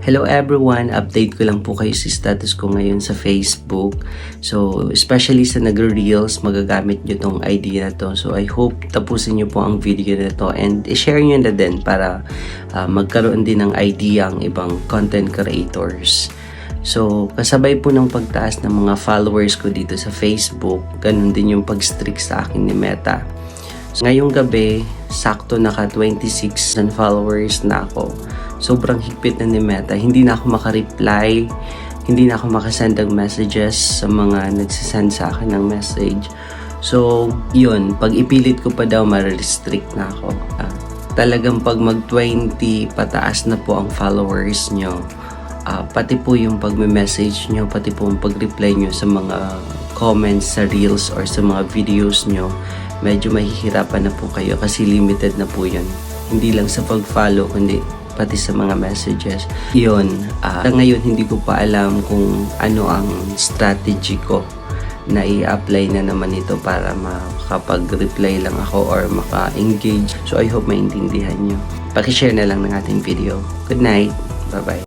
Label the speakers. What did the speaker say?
Speaker 1: Hello everyone! Update ko lang po kayo sa status ko ngayon sa Facebook. So, especially sa nagre-reels, magagamit nyo tong ID na to. So, I hope tapusin nyo po ang video na to and i-share nyo na din para magkaroon din ng idea ang ibang content creators. So, kasabay po ng pagtaas ng mga followers ko dito sa Facebook, ganun din yung pag-streak sa akin ni Meta. So, ngayong gabi, sakto naka 26 followers na ako. Sobrang higpit na ni Meta. Hindi na ako makareply, hindi na ako makasend ng messages sa mga nagsisend sa akin ng message. So, yun. Pag ipilit ko pa daw, ma-restrict na ako. Talagang pag mag-20 pataas na po ang followers nyo, pati po yung pag-message nyo, pati po yung pag-reply nyo sa mga comments sa reels or sa mga videos nyo, medyo mahihirapan na po kayo kasi limited na po yun. Hindi lang sa pag-follow, kundi pati sa mga messages. Yun, ngayon hindi ko pa alam kung ano ang strategy ko na i-apply na naman ito para makapag-reply lang ako or maka-engage. So I hope maintindihan nyo. Pakishare na lang ng ating video. Good night. Bye-bye.